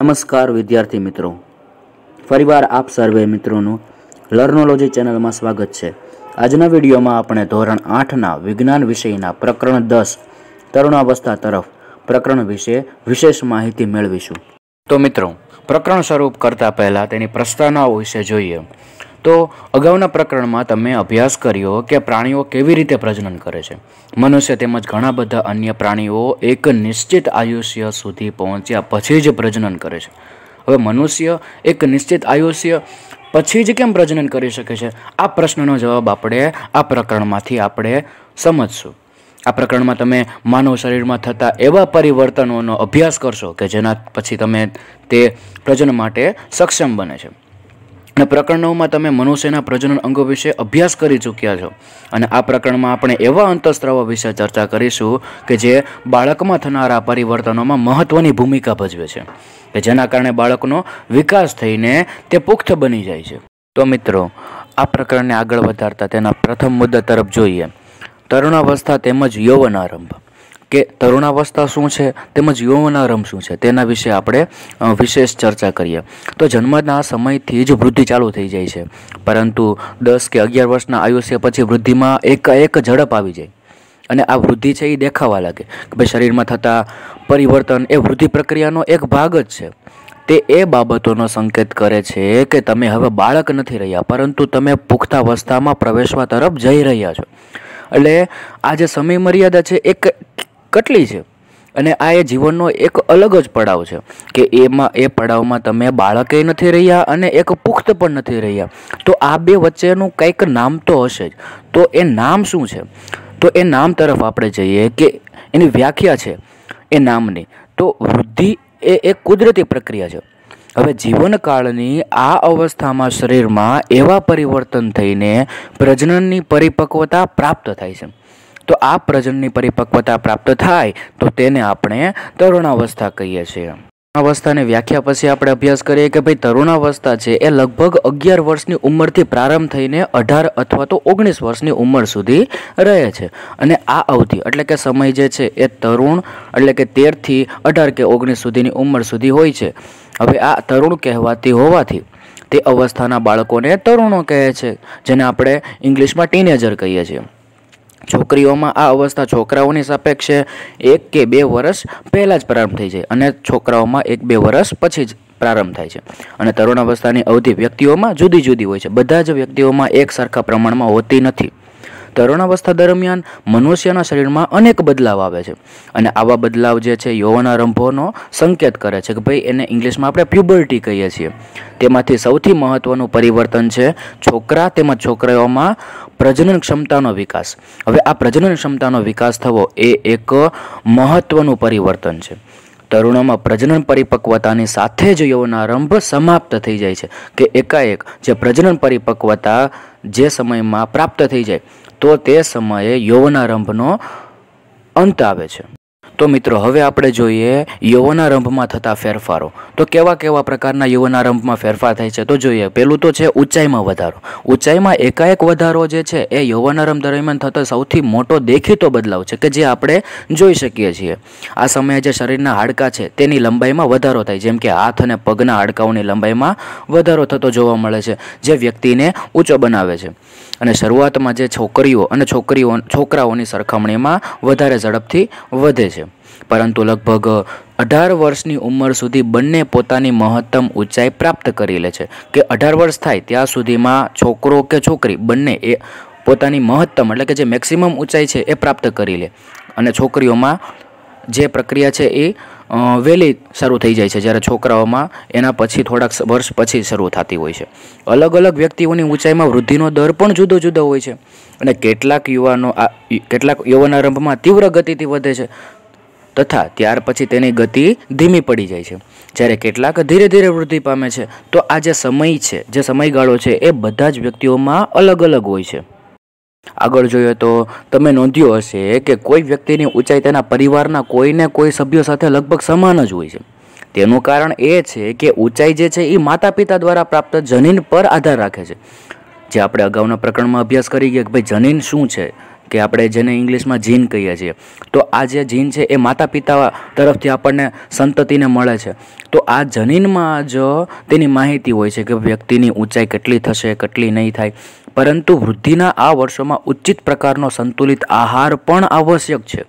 નમસ્કાર વિદ્યાર્થી મિત્રો, ફરીવાર આપ સર્વે મિત્રોનું લર્નોલોજી ચેનલમાં સ્વાગત છે। આજના વિડીયોમાં આપણે ધોરણ 8ના વિજ્ઞાન વિષયના પ્રકરણ 10 તરુણાવસ્થા તરફ પ્રકરણ વિશે વિશેષ માહિતી મેળવીશું। તો મિત્રો, પ્રકરણ શરૂ કરતા પહેલા તેની પ્રસ્તાવનાઓ વિશે જોઈએ તો અગાઉના પ્રકરણમાં તમે અભ્યાસ કર્યો કે પ્રાણીઓ કેવી રીતે પ્રજનન કરે છે। મનુષ્ય તેમજ ઘણા બધા અન્ય પ્રાણીઓ એક નિશ્ચિત આયુષ્ય સુધી પહોંચ્યા પછી જ પ્રજનન કરે છે। હવે મનુષ્ય એક નિશ્ચિત આયુષ્ય પછી જ કેમ પ્રજનન કરી શકે છે? આ પ્રશ્નનો જવાબ આપણે આ પ્રકરણમાંથી આપણે સમજશું। આ પ્રકરણમાં તમે માનવ શરીરમાં થતા એવા પરિવર્તનોનો અભ્યાસ કરશો કે જેના પછી તમે તે પ્રજનન માટે સક્ષમ બને છે। અને પ્રકરણ 9માં તમે મનુષ્યના પ્રજનન અંગો વિશે અભ્યાસ કરી ચૂક્યા છો અને આ પ્રકરણમાં આપણે એવા અંતઃસ્ત્રાવો વિશે ચર્ચા કરીશું કે જે બાળકમાં થનારા પરિવર્તનોમાં મહત્વની ભૂમિકા ભજવે છે કે જેના કારણે બાળકનો વિકાસ થઈને તે પુખ્ત બની જાય છે। તો મિત્રો, આ પ્રકરણને આગળ વધારતા તેના પ્રથમ મુદ્દા તરફ જોઈએ। તરુણાવસ્થા તેમજ યૌવનારંભ કે તરુણાવસ્થા શું છે તેમજ યૌવનારંભ શું છે તેના વિશે આપણે વિશેષ ચર્ચા કરીએ। તો જન્મના સમયથી જ વૃદ્ધિ ચાલુ થઈ જાય છે, પરંતુ 10 કે 11 વર્ષના આયુષ્ય પછી વૃદ્ધિમાં એક ઝડપ આવી જાય અને આ વૃદ્ધિ છે એ દેખાવા લાગે કે ભાઈ શરીરમાં થતા પરિવર્તન એ વૃદ્ધિ પ્રક્રિયાનો એક ભાગ જ છે। તે એ બાબતોનો સંકેત કરે છે કે તમે હવે બાળક નથી રહ્યા, પરંતુ તમે પુખ્તાવસ્થામાં પ્રવેશવા તરફ જઈ રહ્યા છો। એટલે આ જે સમય મર્યાદા છે એ કેટલી છે અને આ એ જીવનનો એક અલગ જ પડાવ છે કે એ પડાવમાં તમે બાળકે નથી રહ્યા અને એક પુખ્ત પણ નથી રહ્યા। તો આ બે વચ્ચેનું કંઈક નામ તો હશે જ। તો એ નામ શું છે? તો એ નામ તરફ આપણે જઈએ કે એની વ્યાખ્યા છે એ નામની। તો વૃદ્ધિ એ એક કુદરતી પ્રક્રિયા છે। હવે જીવનકાળની આ અવસ્થામાં શરીરમાં એવા પરિવર્તન થઈને પ્રજનનની પરિપક્વતા પ્રાપ્ત થાય છે। તો આ પ્રજનનની પરિપક્વતા પ્રાપ્ત થાય તો તેને આપણે તરુણાવસ્થા કહીએ છીએ। અવસ્થાની વ્યાખ્યા પછી આપણે અભ્યાસ કરીએ કે ભાઈ તરુણાવસ્થા છે એ લગભગ 11 વર્ષની ઉંમરથી પ્રારંભ થઈને 18 અથવા તો 19 વર્ષની ઉંમર સુધી રહે છે અને આ અવધિ એટલે કે સમય જે છે એ તરુણ એટલે કે 13 થી 18 કે 19 સુધીની ઉંમર સુધી હોય છે। હવે આ તરુણ કહેવાતી હોવાથી તે અવસ્થાના બાળકોને તરુણો કહે છે, જેને આપણે ઇંગ્લિશમાં ટીનેજર કહીએ છીએ। છોકરીઓમાં આ અવસ્થા છોકરાઓની સાપેક્ષે 1 કે 2 વર્ષ પહેલાં જ પ્રારંભ થઈ જાય અને છોકરાઓમાં 1-2 વર્ષ પછી જ પ્રારંભ થાય છે। અને તરુણાવસ્થાની અવધિ વ્યક્તિઓમાં જુદી જુદી હોય છે, બધા જ વ્યક્તિઓમાં એક સરખા પ્રમાણમાં હોતી નથી। તરુણાવસ્થા દરમિયાન મનુષ્યના શરીરમાં અનેક બદલાવ આવે છે અને આવા બદલાવ જે છે યૌવનારંભોનો સંકેત કરે છે કે ભાઈ એને ઇંગ્લિશમાં આપણે પ્યુબર્ટી કહીએ છીએ। તેમાંથી સૌથી મહત્વનું પરિવર્તન છે છોકરા તેમજ છોકરીઓમાં પ્રજનન ક્ષમતાનો વિકાસ। હવે આ પ્રજનન ક્ષમતાનો વિકાસ થવો એ એક મહત્વનું પરિવર્તન છે। તરુણોમાં પ્રજનન પરિપક્વતાની સાથે જ યૌવનારંભ સમાપ્ત થઈ જાય છે કે એકાએક જે પ્રજનન પરિપક્વતા જે સમયમાં પ્રાપ્ત થઈ જાય તો તે સમયે યૌવનારંભનો અંત આવે છે। તો મિત્રો, હવે આપણે જોઈએ યૌવનારંભમાં થતા ફેરફારો। તો કેવા પ્રકારના યૌવનારંભમાં ફેરફાર થાય છે તો જોઈએ। પહેલું તો છે ઊંચાઈમાં વધારો। ઊંચાઈમાં એકાએક વધારો જે છે એ યૌવનારંભ દરમિયાન થતો સૌથી મોટો દેખીતો બદલાવ છે કે જે આપણે જોઈ શકીએ છીએ। આ સમયે જે શરીરના હાડકાં છે તેની લંબાઈમાં વધારો થાય, જેમ કે હાથ અને પગના હાડકાઓની લંબાઈમાં વધારો થતો જોવા મળે છે, જે વ્યક્તિને ઊંચો બનાવે છે। અને શરૂઆતમાં જે છોકરીઓ અને છોકરાઓની સરખામણીમાં વધારે ઝડપથી વધે છે, પરંતુ લગભગ 18 વર્ષની ઉંમર સુધી બંને પોતાની મહત્તમ ઊંચાઈ પ્રાપ્ત કરી લે છે કે 18 વર્ષ થાય ત્યાં સુધીમાં છોકરો કે છોકરી બંને એ પોતાની મહત્તમ એટલે કે જે મેક્સિમમ ઊંચાઈ છે એ પ્રાપ્ત કરી લે અને છોકરીઓમાં જે પ્રક્રિયા છે એ વહેલી શરૂ થઈ જાય છે, જ્યારે છોકરાઓમાં એના પછી થોડાક વર્ષ પછી શરૂ થતી હોય છે। અલગ અલગ વ્યક્તિઓની ઊંચાઈમાં વૃદ્ધિનો દર પણ જુદો જુદો હોય છે અને કેટલાક યૌવનારંભમાં તીવ્ર ગતિથી વધે છે તથા ત્યાર પછી તેની ગતિ ધીમી પડી જાય છે, જ્યારે કેટલાક ધીરે ધીરે વૃદ્ધિ પામે છે। તો આ જે સમય છે, જે સમયગાળો છે એ બધા જ વ્યક્તિઓમાં અલગ અલગ હોય છે। આગળ જોઈએ તો તમે નોંધ્યું હશે કે કોઈ વ્યક્તિની ઊંચાઈ તેના પરિવારના કોઈને કોઈ સભ્યો સાથે લગભગ સમાન જ હોય છે। તેનું કારણ એ છે કે ઊંચાઈ જે છે એ માતા પિતા દ્વારા પ્રાપ્ત જનીન પર આધાર રાખે છે। જે આપણે અગાઉના પ્રકરણમાં અભ્યાસ કરી ગયા કે ભાઈ જનીન શું છે, કે આપણે જેને ઇંગ્લિશમાં જીન કહીએ છીએ, તો આ જે જીન છે એ માતા પિતા તરફથી આપણને સંતતિને મળે છે. તો આ જનીનમાં જ તેની માહિતી હોય છે કે વ્યક્તિની ઊંચાઈ કેટલી થશે, કેટલી નહીં થાય. પરંતુ વૃદ્ધિના આ વર્ષોમાં ઉચિત પ્રકારનો સંતુલિત આહાર પણ આવશ્યક છે.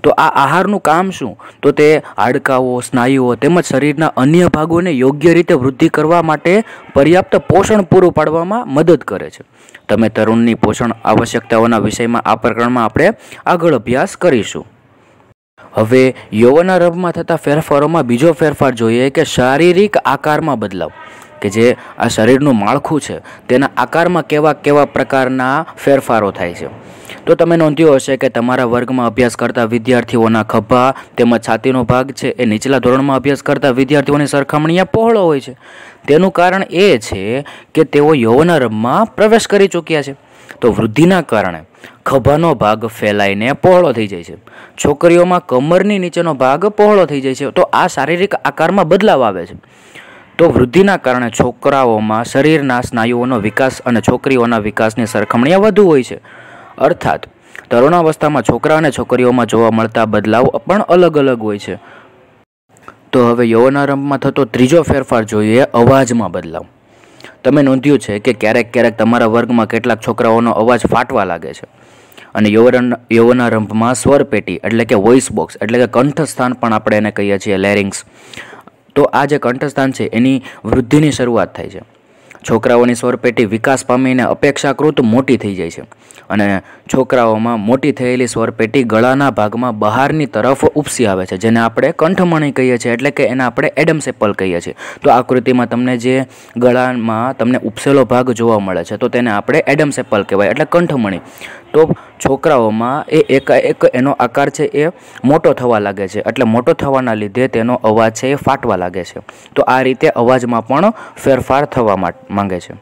તો આ આહારનું કામ શું? તો તે હાડકાઓ, સ્નાયુઓ તેમજ શરીરના અન્ય ભાગોને યોગ્ય રીતે વૃદ્ધિ કરવા માટે પર્યાપ્ત પોષણ પૂરું પાડવામાં મદદ કરે છે. તમે તરુણની પોષણ આવશ્યકતાઓના વિષયમાં આ પ્રકરણમાં આપણે આગળ અભ્યાસ કરીશું. હવે યૌવનારંભમાં થતા ફેરફારોમાં બીજો ફેરફાર જોઈએ કે શારીરિક આકારમાં બદલાવ, કે જે આ શરીરનું માળખું છે તેના આકારમાં કેવા પ્રકારના ફેરફારો થાય છે. તો તમે નોંધ્યું હશે કે તમારા વર્ગમાં અભ્યાસ કરતા વિદ્યાર્થીઓના ખભા તેમજ છાતીનો ભાગ છે એ નીચલા ધોરણમાં અભ્યાસ કરતા વિદ્યાર્થીઓની સરખામણીએ પહોળો હોય છે. તેનું કારણ એ છે કે તેઓ યૌવનારંભમાં પ્રવેશ કરી ચૂક્યા છે. તો વૃદ્ધિના કારણે ખભાનો ભાગ ફેલાઈને પહોળો થઈ જાય છે. છોકરીઓમાં કમરની નીચેનો ભાગ પહોળો થઈ જાય છે. તો આ શારીરિક આકારમાં બદલાવ આવે છે. તો વૃદ્ધિના કારણે છોકરાઓમાં શરીરના સ્નાયુઓનો વિકાસ અને છોકરીઓના વિકાસની સરખામણીએ વધુ હોય છે. અર્થાત તરુણાવસ્થામાં છોકરા અને છોકરીઓમાં જોવા મળતા બદલાવ પણ અલગ અલગ હોય છે. તો હવે યૌવનારંભમાં થતો ત્રીજો ફેરફાર જોઈએ, અવાજમાં બદલાવ. તમે નોંધ્યું છે કે ક્યારેક તમારા વર્ગમાં કેટલાક છોકરાઓનો અવાજ ફાટવા લાગે છે. અને યૌવનારંભમાં સ્વરપેટી એટલે કે વોઇસ બોક્સ એટલે કે કંઠસ્થાન પણ આપણે એને કહીએ છીએ, લેરિંગ્સ. તો આ જે કંઠસ્થાન છે એની વૃદ્ધિની શરૂઆત થાય છે. છોકરાઓની સ્વરપેટી વિકાસ પામીને અપેક્ષાકૃત મોટી થઈ જાય છે અને છોકરાઓમાં મોટી થયેલી સ્વરપેટી ગળાના ભાગમાં બહારની તરફ ઉપસી આવે છે, જેને આપણે કંઠમણી કહીએ છીએ, એટલે કે એને આપણે એડમ્સ એપલ કહીએ છીએ. તો આકૃતિમાં તમને જે ગળામાં તમને ઉપસેલો ભાગ જોવા મળે છે તો તેને આપણે એડમ્સ એપલ કહેવાય, એટલે કંઠમણી. તો છોકરાઓમાં એ એકાએક એનો આકાર છે એ મોટો થવા લાગે છે, એટલે મોટો થવાના લીધે તેનો અવાજ છે એ ફાટવા લાગે છે. તો આ રીતે અવાજમાં પણ ફેરફાર થવા માંગે છે.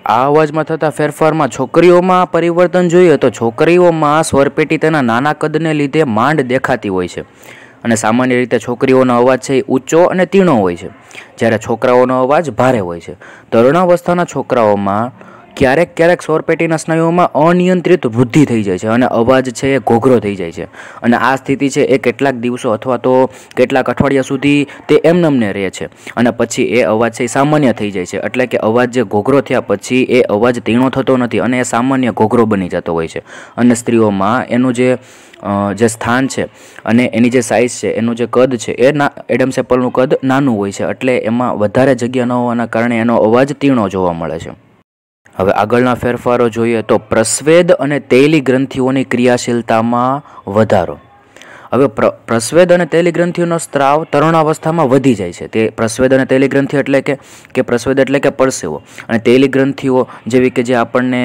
આ અવાજમાં થતા ફેરફારમાં છોકરીઓમાં પરિવર્તન જોઈએ તો છોકરીઓમાં સ્વરપેટી તેના નાના કદને લીધે માંડ દેખાતી હોય છે અને સામાન્ય રીતે છોકરીઓનો અવાજ છે એ ઊંચો અને તીણો હોય છે, જ્યારે છોકરાઓનો અવાજ ભારે હોય છે. તરુણાવસ્થાના છોકરાઓમાં ક્યારેક સ્વરપેટીના સ્નાયુઓમાં અનિયંત્રિત વૃદ્ધિ થઈ જાય છે અને અવાજ છે એ ઘોઘરો થઈ જાય છે. અને આ સ્થિતિ છે એ કેટલાક દિવસો અથવા તો કેટલાક અઠવાડિયા સુધી તે એમનેમને રહે છે અને પછી એ અવાજ છે એ સામાન્ય થઈ જાય છે. એટલે કે અવાજ જે ઘોઘરો થયા પછી એ અવાજ તીણો થતો નથી અને એ સામાન્ય ઘોઘરો બની જતો હોય છે. અને સ્ત્રીઓમાં એનું જે સ્થાન છે અને એની જે સાઇઝ છે, એનું જે કદ છે એ એડમ્સ એપલનું કદ નાનું હોય છે, એટલે એમાં વધારે જગ્યા ન હોવાના કારણે એનો અવાજ તીણો જોવા મળે છે. હવે આગળના ફેરફારો જોઈએ તો પ્રસ્વેદ અને તૈલી ગ્રંથિઓની ક્રિયાશીલતામાં વધારો. હવે પ્રસ્વેદ અને તૈલી ગ્રંથિઓનો સ્ત્રાવ તરુણાવસ્થામાં વધી જાય છે. તે પ્રસ્વેદ અને તૈલી ગ્રંથિ એટલે કે પ્રસ્વેદ એટલે કે પરસેવો, અને તૈલી ગ્રંથિઓ જેવી કે જે આપણને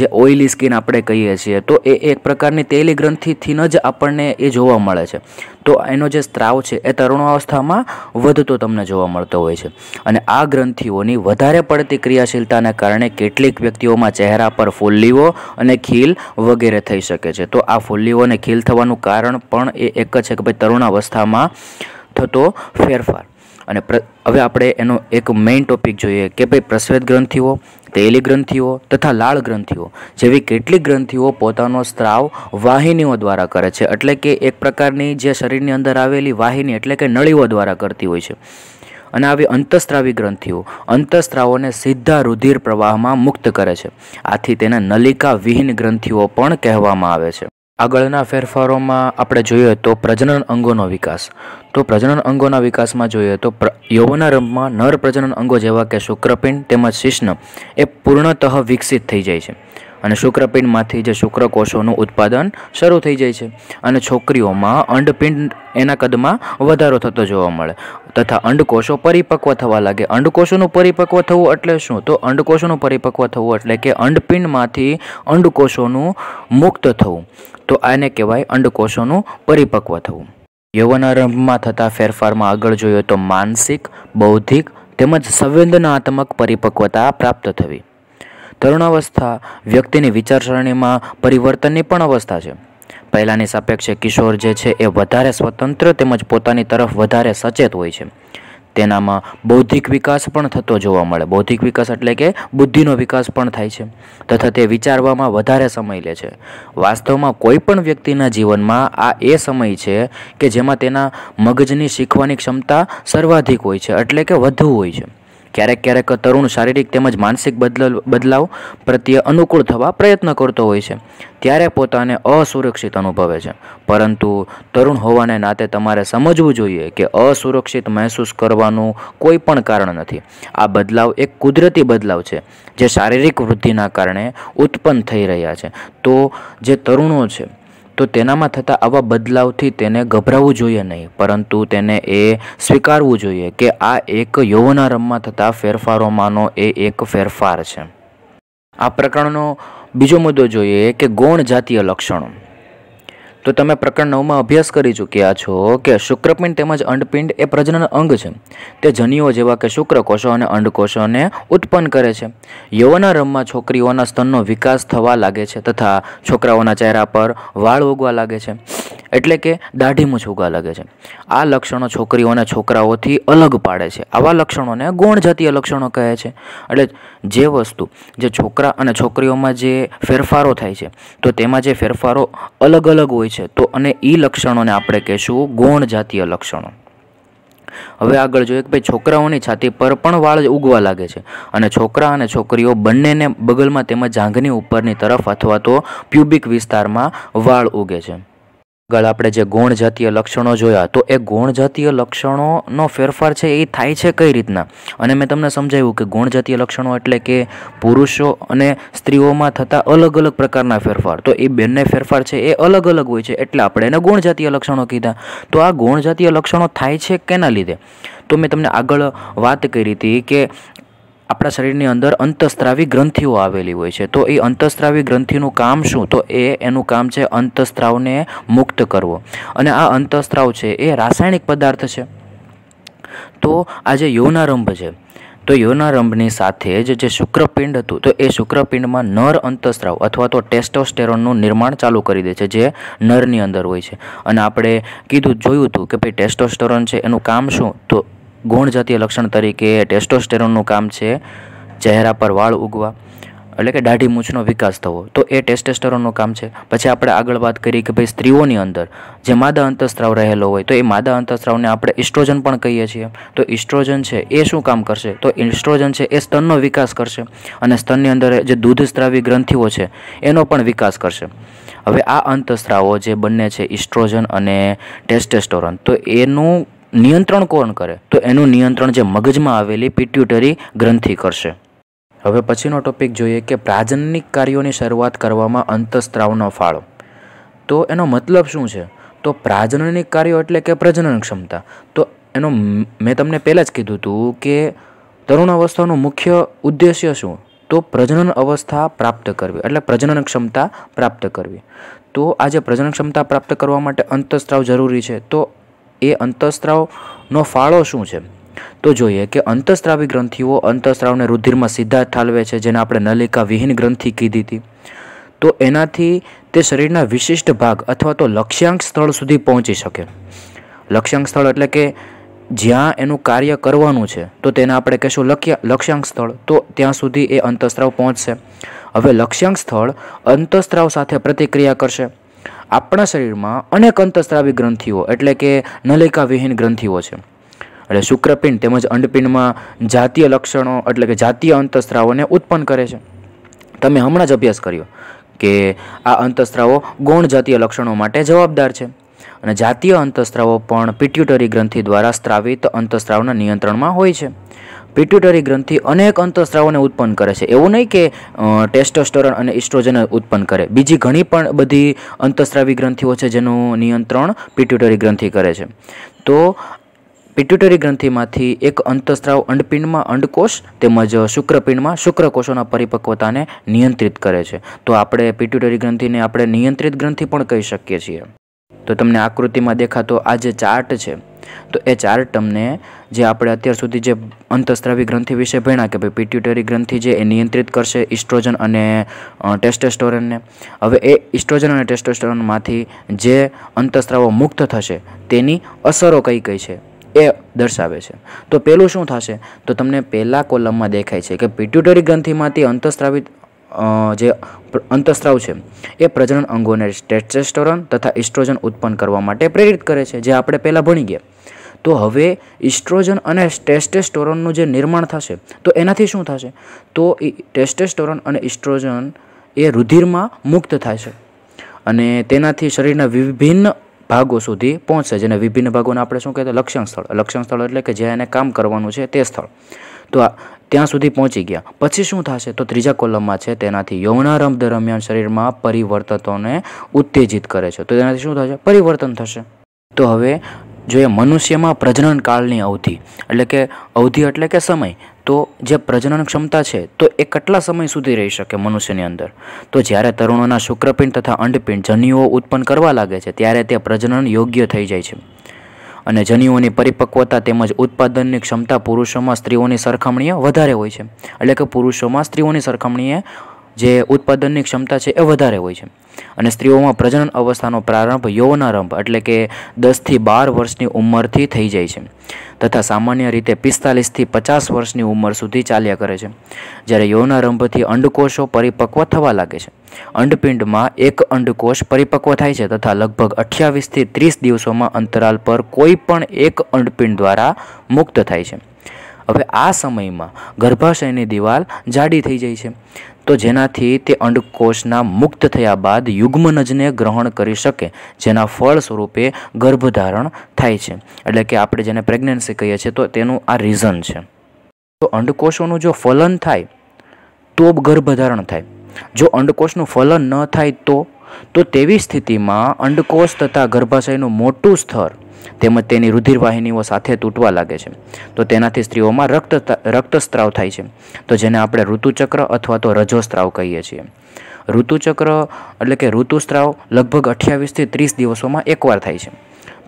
જે ઓઇલી સ્કિન આપણે કહીએ છીએ, તો એ એક પ્રકારની તૈલી ગ્રંથિથી જ આપણને એ જોવા મળે છે. તો એનો જે સ્ત્રાવ છે એ તરુણાવસ્થામાં વધતો તમને જોવા મળતો હોય છે. અને આ ગ્રંથિઓની વધારે પડતી ક્રિયાશીલતાને કારણે કેટલીક વ્યક્તિઓમાં ચહેરા પર ફોલ્લીઓ અને ખીલ વગેરે થઈ શકે છે. તો આ ફોલ્લીઓ અને ખીલ થવાનું કારણ પણ એ એક જ છે કે ભાઈ તરુણાવસ્થામાં થતો ફેરફાર. અને હવે આપણે એનો એક મેઇન ટોપિક જોઈએ કે ભાઈ પ્રસ્વેદ ગ્રંથિઓ, તૈલી ગ્રંથિઓ તથા લાળ ગ્રંથિઓ જેવી કેટલીક ગ્રંથિઓ પોતાનો સ્ત્રાવ વાહિનીઓ દ્વારા કરે છે, એટલે કે એક પ્રકારની જે શરીરની અંદર આવેલી વાહિની એટલે કે નળીઓ દ્વારા કરતી હોય છે. અને આવી અંતઃસ્ત્રાવી ગ્રંથિઓ અંતઃસ્ત્રાવોને સીધા રુધિર પ્રવાહમાં મુક્ત કરે છે. આથી તેને નલિકા વિહીન ગ્રંથિઓ પણ કહેવામાં આવે છે. આગળના ફેરફારોમાં આપણે જોઈએ તો પ્રજનન અંગોનો વિકાસ. તો પ્રજનન અંગોના વિકાસમાં જોઈએ તો યૌવનારંભમાં નર પ્રજનન અંગો જેવા કે શુક્રપિંડ તેમજ શિશ્ન એ પૂર્ણતઃ વિકસિત થઈ જાય છે અને શુક્રપિંડમાંથી જે શુક્રકોષોનું ઉત્પાદન શરૂ થઈ જાય છે. અને છોકરીઓમાં અંડપિંડ એના કદમાં વધારો થતો જોવા મળે તથા અંડકોષો પરિપક્વ થવા લાગે. અંડકોષોનું પરિપક્વ થવું એટલે શું? તો અંડકોષોનું પરિપક્વ થવું એટલે કે અંડપિંડમાંથી અંડકોષોનું મુક્ત થવું. તો આને કહેવાય અંડકોષોનું પરિપક્વ થવું. યૌવનારંભમાં થતા ફેરફારમાં આગળ જોઈએ તો માનસિક, બૌદ્ધિક તેમજ સંવેદનાત્મક પરિપક્વતા પ્રાપ્ત થવી. તરુણાવસ્થા વ્યક્તિની વિચારસરણીમાં પરિવર્તનની પણ અવસ્થા છે. પહેલાંની સાપેક્ષે કિશોર જે છે એ વધારે સ્વતંત્ર તેમજ પોતાની તરફ વધારે સચેત હોય છે. તેનામાં બૌદ્ધિક વિકાસ પણ થતો જોવા મળે. બૌદ્ધિક વિકાસ એટલે કે બુદ્ધિનો વિકાસ પણ થાય છે તથા તે વિચારવામાં વધારે સમય લે છે. વાસ્તવમાં કોઈ પણ વ્યક્તિના જીવનમાં આ એ સમય છે કે જેમાં તેના મગજની શીખવાની ક્ષમતા સર્વાધિક હોય છે, એટલે કે વધુ હોય છે. ક્યારેક ક્યારેક તરુણ શારીરિક તેમજ માનસિક બદલાવ પ્રત્યે અનુકૂળ થવા પ્રયત્ન કરતો હોય છે, ત્યારે પોતાને અસુરક્ષિત અનુભવે છે. પરંતુ તરુણ હોવાને નાતે તમારે સમજવું જોઈએ કે અસુરક્ષિત મહેસૂસ કરવાનું કોઈ પણ કારણ નથી. આ બદલાવ એક કુદરતી બદલાવ છે જે શારીરિક વૃદ્ધિના કારણે ઉત્પન્ન થઈ રહ્યા છે. તો જે તરુણો છે તો તેનામાં થતા આવા બદલાવથી તેને ગભરાવવું જોઈએ નહીં, પરંતુ તેને એ સ્વીકારવું જોઈએ કે આ એક યૌવનારંભમાં થતા ફેરફારોમાંનો એ એક ફેરફાર છે. આ પ્રકરણનો બીજો મુદ્દો જોઈએ કે ગૌણ જાતીય લક્ષણો. તો તમે પ્રકરણ 9માં અભ્યાસ કરી ચૂક્યા છો કે શુક્રપિંડ તેમજ અંડપિંડ એ પ્રજનન અંગ છે. તે જનીઓ જેવા કે શુક્રકોષો અને અંડકોષોને ઉત્પન્ન કરે છે. યૌવનારંભમાં છોકરીઓના સ્તનનો વિકાસ થવા લાગે છે તથા છોકરાઓના ચહેરા પર વાળ ઉગવા લાગે છે, એટલે કે દાઢી મૂછ ઉગવા લાગે છે. આ લક્ષણો છોકરીઓને છોકરાઓથી અલગ પાડે છે. આવા લક્ષણોને ગૌણ જાતીય લક્ષણો કહે છે. એટલે જે વસ્તુ જે છોકરા અને છોકરીઓમાં જે ફેરફારો થાય છે તો તેમાં જે ફેરફારો અલગ અલગ હોય છે તો અને એ લક્ષણોને આપણે કહીશું ગૌણ જાતીય લક્ષણો. હવે આગળ જોઈએ કે ભાઈ છોકરાઓની છાતી પર પણ વાળ ઉગવા લાગે છે અને છોકરા અને છોકરીઓ બંનેને બગલમાં તેમજ જાંઘની ઉપરની તરફ અથવા તો પ્યુબિક વિસ્તારમાં વાળ ઉગે છે. આગળ આપણે જે ગૌણ જાતીય લક્ષણો જોયા તો એ ગૌણ જાતીય લક્ષણોનો ફેરફાર છે એ થાય છે કઈ રીતના, અને મેં તમને સમજાવ્યું કે ગૌણ જાતીય લક્ષણો એટલે કે પુરુષો અને સ્ત્રીઓમાં થતા અલગ અલગ પ્રકારના ફેરફાર. તો એ બંને ફેરફાર છે એ અલગ અલગ હોય છે એટલે આપણે એને ગૌણ જાતીય લક્ષણો કીધા. તો આ ગૌણ જાતીય લક્ષણો થાય છે કેના લીધે? તો મેં તમને આગળ વાત કરી હતી કે આપણા શરીરની અંદર અંતઃસ્ત્રાવી ગ્રંથિઓ આવેલી હોય છે. તો એ અંતઃસ્ત્રાવી ગ્રંથિનું કામ શું? તો એનું કામ છે અંતઃસ્ત્રાવને મુક્ત કરવો. અને આ અંતઃસ્ત્રાવ છે એ રાસાયણિક પદાર્થ છે. તો આ જે યૌવનારંભ છે તો યૌવનારંભની સાથે જ જે શુક્રપિંડ હતું તો એ શુક્રપિંડમાં નર અંતઃસ્ત્રાવ અથવા તો ટેસ્ટોસ્ટેરોનનું નિર્માણ ચાલુ કરી દે છે જે નરની અંદર હોય છે. અને આપણે જોયું હતું કે ભાઈ ટેસ્ટોસ્ટેરોન છે એનું કામ શું? તો ગૌણ જાતીય લક્ષણ તરીકે ટેસ્ટોસ્ટેરોનનું કામ છે ચહેરા પર વાળ ઉગવા, એટલે કે દાઢી મૂછનો વિકાસ થવો. તો એ ટેસ્ટોસ્ટેરોનનું કામ છે. પછી આપણે આગળ વાત કરી કે ભાઈ સ્ત્રીઓની અંદર જે માદા અંતઃસ્ત્રાવ રહેલો હોય તો એ માદા અંતઃસ્ત્રાવને આપણે ઇસ્ટ્રોજન પણ કહીએ છીએ. તો ઇસ્ટ્રોજન છે એ શું કામ કરશે? તો ઇસ્ટ્રોજન છે એ સ્તનનો વિકાસ કરશે અને સ્તનની અંદર જે દૂધસ્ત્રાવી ગ્રંથિઓ છે એનો પણ વિકાસ કરશે. હવે આ અંતઃસ્ત્રાવો જે બંને છે ઇસ્ટ્રોજન અને ટેસ્ટોસ્ટેરોન, તો એનું નિયંત્રણ કોણ કરે? તો એનું નિયંત્રણ જે મગજમાં આવેલી પિટ્યુટરી ગ્રંથિ કરશે. હવે પછીનો ટોપિક જોઈએ કે પ્રાજનનિક કાર્યોની શરૂઆત કરવામાં અંતઃસ્ત્રાવનો ફાળો. તો એનો મતલબ શું છે? તો પ્રાજનનિક કાર્યો એટલે કે પ્રજનન ક્ષમતા. તો એનો મેં તમને પહેલાં જ કીધું હતું કે તરુણ અવસ્થાનો મુખ્ય ઉદ્દેશ્ય શું? તો પ્રજનન અવસ્થા પ્રાપ્ત કરવી, એટલે પ્રજનન ક્ષમતા પ્રાપ્ત કરવી. તો આ જે પ્રજનન ક્ષમતા પ્રાપ્ત કરવા માટે અંતઃસ્ત્રાવ જરૂરી છે. તો એ અંતઃસ્ત્રાવનો ફાળો શું છે? તો જોઈએ કે અંતઃસ્ત્રાવી ગ્રંથિઓ અંતઃસ્ત્રાવને રુધિરમાં સીધા ઠાલવે છે, જેને આપણે નલિકા વિહીન ગ્રંથિ કીધી હતી. તો એનાથી તે શરીરના વિશિષ્ટ ભાગ અથવા તો લક્ષ્યાંક સ્થળ સુધી પહોંચી શકે. લક્ષ્યાંક સ્થળ એટલે કે જ્યાં એનું કાર્ય કરવાનું છે તો તેને આપણે કહીશું લક્ષ્યાંક સ્થળ. તો ત્યાં સુધી એ અંતઃસ્ત્રાવ પહોંચશે. હવે લક્ષ્યાંક સ્થળ અંતઃસ્ત્રાવ સાથે પ્રતિક્રિયા કરશે. આપણા શરીરમાં અનેક અંતઃસ્ત્રાવી ગ્રંથિઓ એટલે કે નલિકા વિહીન ગ્રંથિઓ છે. એટલે શુક્રપિંડ તેમજ અંડપિંડમાં જાતીય લક્ષણો એટલે કે જાતીય અંતઃસ્ત્રાવોને ઉત્પન્ન કરે છે. તમે હમણાં જ અભ્યાસ કર્યો કે આ અંતઃસ્ત્રાવો ગૌણ જાતીય લક્ષણો માટે જવાબદાર છે. અને જાતીય અંતઃસ્ત્રાવો પણ પિટ્યુટરી ગ્રંથિ દ્વારા સ્ત્રાવિત અંતઃસ્ત્રાવના નિયંત્રણમાં હોય છે. પિટ્યુટરી ગ્રંથિ અનેક અંતઃસ્ત્રાવોને ઉત્પન્ન કરે છે. એવું નહીં કે ટેસ્ટોસ્ટેરોન અને ઇસ્ટ્રોજન ઉત્પન્ન કરે. બીજી ઘણી પણ બધી અંતઃસ્ત્રાવી ગ્રંથિઓ છે જેનું નિયંત્રણ પિટ્યુટરી ગ્રંથિ કરે છે. તો પિટ્યુટરી ગ્રંથિમાંથી એક અંતઃસ્ત્રાવ અંડપિંડમાં અંડકોષ તેમજ શુક્રપિંડમાં શુક્રકોષોના પરિપક્વતાને નિયંત્રિત કરે છે. તો આપણે પિટ્યુટરી ગ્રંથિને આપણે નિયંત્રિત ગ્રંથિ પણ કહી શકીએ છીએ. તો તમને આકૃતિમાં દેખાતો આ જે ચાર્ટ છે તો એ ચાર્ટ તમને જે આપણે અત્યાર સુધી જે અંતઃસ્ત્રાવી ગ્રંથિ વિશે ભણ્યા કે ભાઈ પિટ્યુટરી ગ્રંથિ જે એ નિયંત્રિત કરશે ઇસ્ટ્રોજન અને ટેસ્ટોસ્ટેરોનને. હવે એ ઇસ્ટ્રોજન અને ટેસ્ટોસ્ટેરોનમાંથી જે અંતઃસ્ત્રાવો મુક્ત થશે તેની અસરો કઈ કઈ છે એ દર્શાવે છે। તો પહેલું શું થશે તો તમને પહેલા કોલમમાં દેખાય છે કે પિટ્યુટરી ગ્રંથિમાંથી અંતઃસ્રાવિત જે અંતઃસ્રાવ છે એ પ્રજનન અંગોને ટેસ્ટોસ્ટેરોન તથા ઇસ્ટ્રોજન ઉત્પન્ન કરવા માટે પ્રેરિત કરે છે, જે આપણે પહેલાં ભણી ગયા। તો હવે ઇસ્ટ્રોજન અને ટેસ્ટોસ્ટેરોનનું જે નિર્માણ થશે તો એનાથી શું થશે તો ટેસ્ટોસ્ટેરોન અને ઇસ્ટ્રોજન એ રુધિરમાં મુક્ત થાય છે અને તેનાથી શરીરના વિભિન્ન ભાગો સુધી પહોંચશે, જેને વિભિન્ન ભાગોને આપણે શું કહેતા લક્ષણ સ્થળ। લક્ષણ સ્થળ એટલે કે જ્યાં એને કામ કરવાનું છે તે સ્થળ। તો ત્યાં સુધી પહોંચી ગયા પછી શું થશે તો ત્રીજા કોલમમાં છે તેનાથી યૌનારંભ દરમિયાન શરીરમાં પરિવર્તનોને ઉત્તેજિત કરે છે। તો તેનાથી શું થશે પરિવર્તન થશે। તો હવે જો એ મનુષ્યમાં પ્રજનન કાળની અવધિ એટલે કે સમય, તો જે પ્રજનન ક્ષમતા છે તો એ કેટલા સમય સુધી રહી શકે મનુષ્યની અંદર તો જ્યારે તરુણોના શુક્રપિંડ તથા અંડપિંડ જન્યુઓ ઉત્પન્ન કરવા લાગે છે ત્યારે તે પ્રજનન યોગ્ય થઈ જાય છે અને જન્યુઓની પરિપક્વતા તેમજ ઉત્પાદનની ક્ષમતા પુરુષોમાં સ્ત્રીઓની સરખામણીએ વધારે હોય છે। એટલે કે પુરુષોમાં સ્ત્રીઓની સરખામણીએ જે ઉત્પાદનની ક્ષમતા છે એ વધારે હોય છે અને સ્ત્રીઓમાં પ્રજનન અવસ્થાનો પ્રારંભ યૌનારંભ એટલે કે 10 થી 12 વર્ષની ઉંમરથી થઈ જાય છે તથા સામાન્ય રીતે 45 થી 50 વર્ષની ઉંમર સુધી ચાલ્યા કરે છે। જ્યારે યૌનારંભથી અંડકોષો પરિપક્વ થવા લાગે છે। અંડપિંડમાં એક અંડકોષ પરિપક્વ થાય છે તથા લગભગ 28 થી 30 દિવસોમાં અંતરાલ પર કોઈ પણ એક અંડપિંડ દ્વારા મુક્ત થાય છે। હવે આ સમયમાં ગર્ભાશયની દિવાલ જાડી થઈ જાય છે તો જેનાથી તે અંડકોષના મુક્ત થયા બાદ યુગ્મનજને ગ્રહણ કરી શકે, જેના ફળ સ્વરૂપે ગર્ભધારણ થાય છે। એટલે કે આપણે જેને પ્રેગ્નન્સી કહીએ છીએ તો તેનું આ રીઝન છે। તો અંડકોષોનું જો ફલન થાય તો ગર્ભધારણ થાય, જો અંડકોષનું ફલન ન થાય તો તેવી સ્થિતિમાં અંડકોષ તથા ગર્ભાશયનું મોટું સ્તર તેમજ તેની રુધિરવાહિનીઓ સાથે તૂટવા લાગે છે તો તેનાથી સ્ત્રીઓમાં રક્તસ્રાવ થાય છે, તો જેને આપણે ઋતુચક્ર અથવા તો રજોસ્રાવ કહીએ છીએ। ઋતુચક્ર એટલે કે ઋતુસ્રાવ લગભગ 28 થી 30 દિવસોમાં એકવાર થાય છે।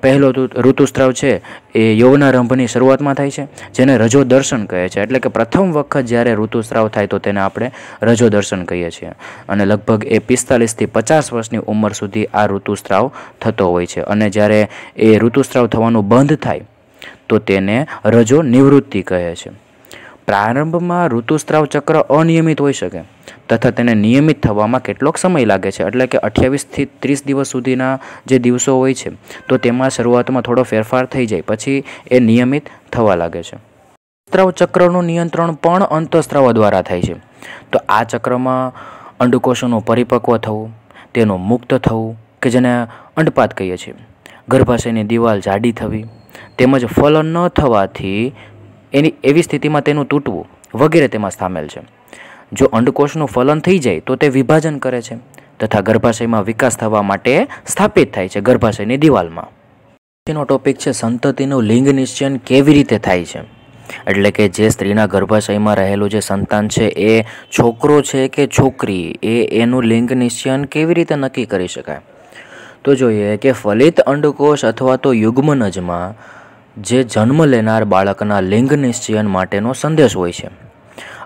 પહેલો ઋતુસ્રાવ છે એ યૌનારંભની શરૂઆતમાં થાય છે, જેને રજોદર્શન કહે છે। એટલે કે પ્રથમ વખત જ્યારે ઋતુસ્રાવ થાય તો તેને આપણે રજોદર્શન કહીએ છીએ અને લગભગ એ 45 થી 50 વર્ષની ઉંમર સુધી આ ઋતુસ્રાવ થતો હોય છે અને જ્યારે એ ઋતુસ્રાવ થવાનું બંધ થાય તો તેને રજો નિવૃત્તિ કહે છે। પ્રારંભમાં ઋતુસ્રાવ ચક્ર અનિયમિત હોઈ શકે તથા તેને નિયમિત થવામાં કેટલોક સમય લાગે છે। એટલે કે 28 થી 30 દિવસ સુધીના જે દિવસો હોય છે તો તેમાં શરૂઆતમાં થોડો ફેરફાર થઈ જાય પછી એ નિયમિત થવા લાગે છે। સ્રાવ ચક્રનું નિયંત્રણ પણ અંતઃસ્રાવ દ્વારા થાય છે। તો આ ચક્રમાં અંડકોષોનું પરિપક્વ થવું, તેનું મુક્ત થવું કે જેને અંડપાત કહીએ છીએ, ગર્ભાશયની દિવાલ જાડી થવી તેમજ ફલન ન થવાથી એની એવી સ્થિતિમાં તેનું તૂટવું વગેરે તેમાં સામેલ છે। જો અંડકોષનું ફલન થઈ જાય તો તે વિભાજન કરે છે તથા ગર્ભાશયમાં વિકાસ થવા માટે સ્થાપિત થાય છે ગર્ભાશયની દિવાલમાં। તેનો ટોપિક છે સંતતિનું લિંગ નિશ્ચયન કેવી રીતે થાય છે। એટલે કે જે સ્ત્રીના ગર્ભાશયમાં રહેલું જે સંતાન છે એ છોકરો છે કે છોકરી એનું લિંગ નિશ્ચયન કેવી રીતે નક્કી કરી શકાય। તો જોઈએ કે ફલિત અંડકોષ અથવા તો યુગ્મનજમાં જે જન્મ લેનાર બાળકના લિંગ નિશ્ચયન માટેનો સંદેશ હોય છે।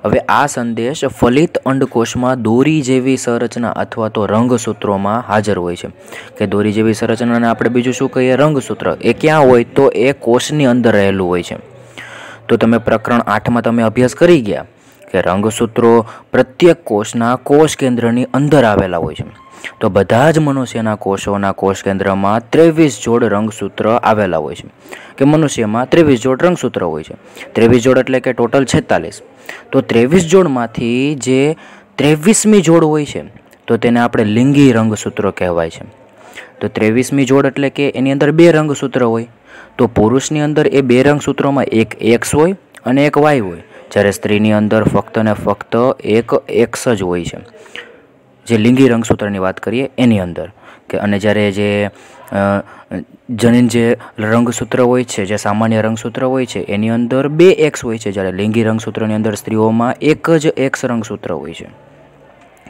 હવે આ સંદેશ ફલિત અંડકોષમાં દોરી જેવી સંરચના અથવા તો રંગસૂત્રોમાં હાજર હોય છે કે દોરી જેવી સંરચનાને આપણે બીજું શું કહીએ રંગસૂત્ર। એ ક્યાં હોય તો એ કોષની અંદર રહેલું હોય છે। તો તમે પ્રકરણ 8માં તમે અભ્યાસ કરી ગયા કે રંગસૂત્રો પ્રત્યેક કોષના કોષ કેન્દ્રની અંદર આવેલા હોય છે। તો બધા જ મનુષ્યના કોષોના કોષ કેન્દ્રમાં 23 જોડ રંગસૂત્ર આવેલા હોય છે કે મનુષ્યમાં 23 જોડ રંગસૂત્ર હોય છે। 23 જોડ એટલે કે ટોટલ 46। તો 23 જોડમાંથી જે 23મી જોડ હોય છે તો તેને આપણે લિંગી રંગસૂત્રો કહેવાય છે। તો 23મી જોડ એટલે કે એની અંદર 2 રંગસૂત્ર હોય। તો પુરુષની અંદર એ 2 રંગસૂત્રોમાં એક X હોય અને એક Y હોય, જ્યારે સ્ત્રીની અંદર ફક્ત ને ફક્ત એક X જ હોય છે, જે લિંગી રંગસૂત્રની વાત કરીએ એની અંદર કે અને જ્યારે જે જનીન જે રંગસૂત્ર હોય છે, જે સામાન્ય રંગસૂત્ર હોય છે એની અંદર 2 X હોય છે, જ્યારે લિંગી રંગસૂત્રની અંદર સ્ત્રીઓમાં એક જ X રંગસૂત્ર હોય છે।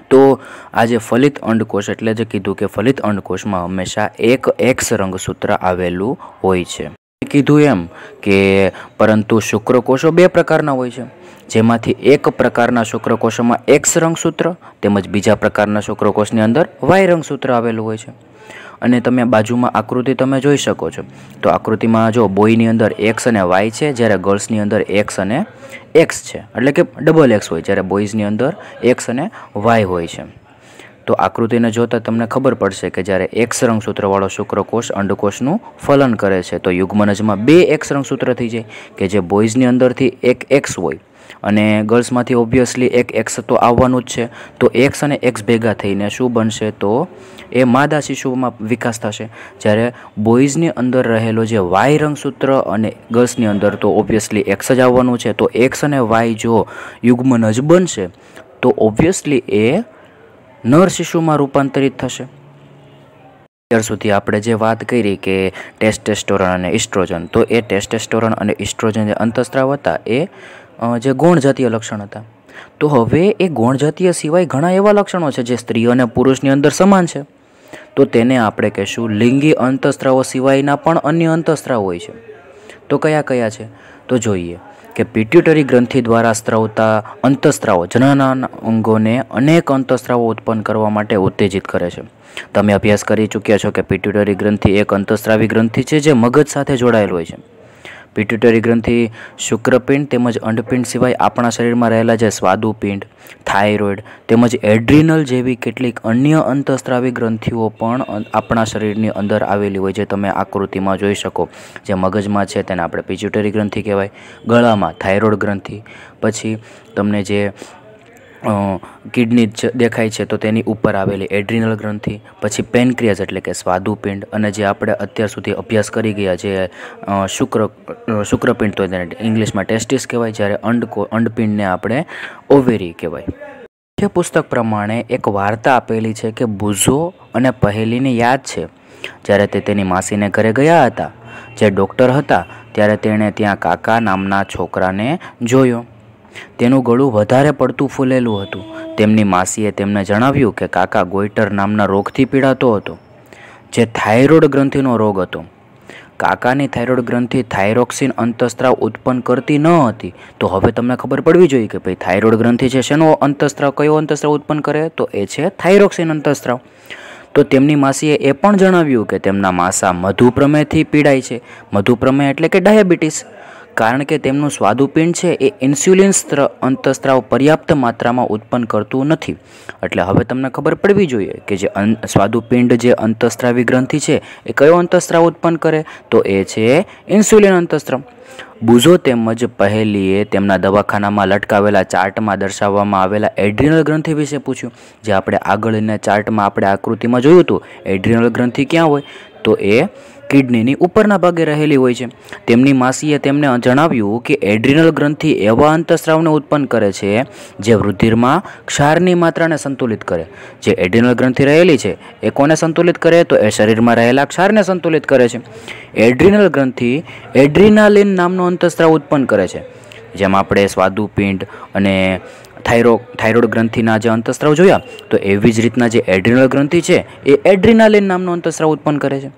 તો આ જે ફલિત અંડકોષ એટલે જે કીધું કે ફલિત અંડકોષમાં હંમેશા એક X રંગસૂત્ર આવેલું હોય છે। કીધું એમ કે પરંતુ શુક્રકોષો 2 પ્રકારના હોય છે, જેમાંથી એક પ્રકારના શુક્રકોષોમાં X રંગસૂત્ર તેમજ બીજા પ્રકારના શુક્રકોષની અંદર Y રંગસૂત્ર આવેલું હોય છે। અને તમે બાજુમાં આકૃતિ તમે જોઈ શકો છો। તો આકૃતિમાં જો બોયની અંદર એક્સ અને વાય છે, જ્યારે ગર્લ્સની અંદર એક્સ અને એક્સ છે, એટલે કે ડબલ એક્સ હોય, જ્યારે બોયઝની અંદર એક્સ અને વાય હોય છે। તો આકૃતિને જોતાં તમને ખબર પડશે કે જ્યારે એક્સ રંગસૂત્રવાળો શુક્રકોષ અંડકોષનું ફલન કરે છે તો યુગ્મનજમાં 2 એક્સ રંગસૂત્ર થઈ જાય, કે જે બોયઝની અંદરથી એક એક્સ હોય અને ગર્લ્સમાંથી ઓબ્વિયસલી એક એક્સ તો આવવાનું જ છે। તો એક્સ અને એક્સ ભેગા થઈને શું બનશે, તો એ માદા શિશુમાં વિકાસ થશે। જ્યારે બોયઝની અંદર રહેલો જે વાય રંગસૂત્ર અને ગર્લ્સની અંદર તો ઓબ્વિયસલી એક્સ જ આવવાનું છે, તો એક્સ અને વાય જો યુગ્મનજ બનશે તો ઓબ્વિયસલી એ નર શિશુમાં રૂપાંતરિત થશે। અત્યાર સુધી આપણે જે વાત કરી કે ટેસ્ટોસ્ટેરોન અને ઇસ્ટ્રોજન, તો એ ટેસ્ટોસ્ટેરોન અને ઇસ્ટ્રોજન જે અંતઃસ્રાવ હતા એ જે ગૌણ જાતીય લક્ષણ હતા। તો હવે એ ગૌણ જાતીય સિવાય ઘણા એવા લક્ષણો છે જે સ્ત્રી અને પુરુષની અંદર સમાન છે, તો તેને આપણે કહેશું લિંગી અંતઃસ્રાવો સિવાયના પણ અન્ય અંતઃસ્રાવ હોય છે। તો કયા કયા છે, તો જોઈએ કે પિટ્યુટરી ગ્રંથિ દ્વારા સ્ત્રાવતા અંતઃસ્રાવો જનનના અંગોને અનેક અંતઃસ્રાવો ઉત્પન્ન કરવા માટે ઉત્તેજિત કરે છે। તમે અભ્યાસ કરી ચૂક્યા છો કે પિટ્યુટરી ગ્રંથિ એક અંતઃસ્રાવી ગ્રંથિ છે જે મગજ સાથે જોડાયેલ હોય છે। પિટ્યુટરી ગ્રંથિ શુક્રપિંડ તેમજ અંડપિંડ સિવાય આપણા શરીરમાં રહેલા જે સ્વાદુપિંડ, થાઇરોઇડ તેમજ એડ્રિનલ જેવી કેટલીક અન્ય અંતઃસ્રાવી ગ્રંથિઓ પણ આપણા શરીરની અંદર આવેલી હોય, જે તમે આકૃતિમાં જોઈ શકો। જે મગજમાં છે તેને આપણે પિટ્યુટરી ગ્રંથિ કહેવાય, ગળામાં થાઇરોઇડ ગ્રંથિ, પછી તમને જે કિડની દેખાય છે તો તેની ઉપર આવેલી એડ્રિનલ ગ્રંથિ, પછી પેનક્રિયાસ એટલે કે સ્વાદુપિંડ, અને જે આપણે અત્યાર સુધી અભ્યાસ કરી ગયા જે શુક્રપિંડ તો તેને ઇંગ્લિશમાં ટેસ્ટિસ કહેવાય, જ્યારે અંડપિંડને આપણે ઓવેરી કહેવાય। મુખ્ય પુસ્તક પ્રમાણે એક વાર્તા આપેલી છે કે બુઝો અને પહેલીની યાદ છે જ્યારે તે તેની માસીને ઘરે ગયા હતા, જે ડૉક્ટર હતા, ત્યારે તેણે ત્યાં કાકા નામના છોકરાને જોયો। તેનું ગળું વધારે પડતું ફૂલેલું હતું। તેમની માસીએ તેમને જણાવ્યું કે કાકા ગોઈટર નામના રોગથી પીડાતો હતો, જે થાઇરોઇડ ગ્રંથિનો રોગ હતો। કાકાની થાઇરોઇડ ગ્રંથિ થાઇરોક્સિન અંતઃસ્રાવ ઉત્પન્ન કરતી ન હતી। તો હવે તમને ખબર પડવી જોઈએ કે ભાઈ થાઇરોઇડ ગ્રંથિ છે શેનો અંતઃસ્રાવ, કયો અંતઃસ્રાવ ઉત્પન્ન કરે, તો એ છે થાઇરોક્સિન અંતઃસ્રાવ। તો તેમની માસીએ એ પણ જણાવ્યું કે તેમના માસા મધુપ્રમેહથી પીડાય છે। મધુપ્રમેહ એટલે કે ડાયાબિટીસ, કારણ કે તેમનું સ્વાદુપિંડ છે એ ઇન્સ્યુલિન અંતઃસ્રાવ પર્યાપ્ત માત્રામાં ઉત્પન્ન કરતું નથી। એટલે હવે તમને ખબર પડવી જોઈએ કે જે સ્વાદુપિંડ જે અંતઃસ્રાવી ગ્રંથિ છે એ કયો અંતઃસ્રાવ ઉત્પન્ન કરે, તો એ છે ઇન્સ્યુલિન અંતઃસ્રાવ। બુઝો તેમજ પહેલીએ તેમના દવાખાનામાં લટકાવેલા ચાર્ટમાં દર્શાવવામાં આવેલા એડ્રિનલ ગ્રંથિ વિશે પૂછ્યું, જે આપણે આગળના ચાર્ટમાં આપણે આકૃતિમાં જોયું હતું। એડ્રિનલ ગ્રંથિ ક્યાં હોય, તો એ કિડનીની ઉપરના ભાગે રહેલી હોય છે। તેમની માસીએ તેમને જણાવ્યું કે એડ્રિનલ ગ્રંથિ એવા અંતઃસ્રાવને ઉત્પન્ન કરે છે જે રુધિરમાં ક્ષારની માત્રાને સંતુલિત કરે। જે એડ્રિનલ ગ્રંથિ રહેલી છે એ કોને સંતુલિત કરે, તો એ શરીરમાં રહેલા ક્ષારને સંતુલિત કરે છે। એડ્રિનલ ગ્રંથિ એડ્રિનાલિન નામનો અંતઃસ્રાવ ઉત્પન્ન કરે છે, જેમાં આપણે સ્વાદુપિંડ અને થાઇરોઇડ ગ્રંથિના જે અંતઃસ્રાવ જોયા, તો એવી જ રીતના જે એડ્રિનલ ગ્રંથિ છે એ એડ્રિનાલિન નામનો અંતઃસ્રાવ ઉત્પન્ન કરે છે।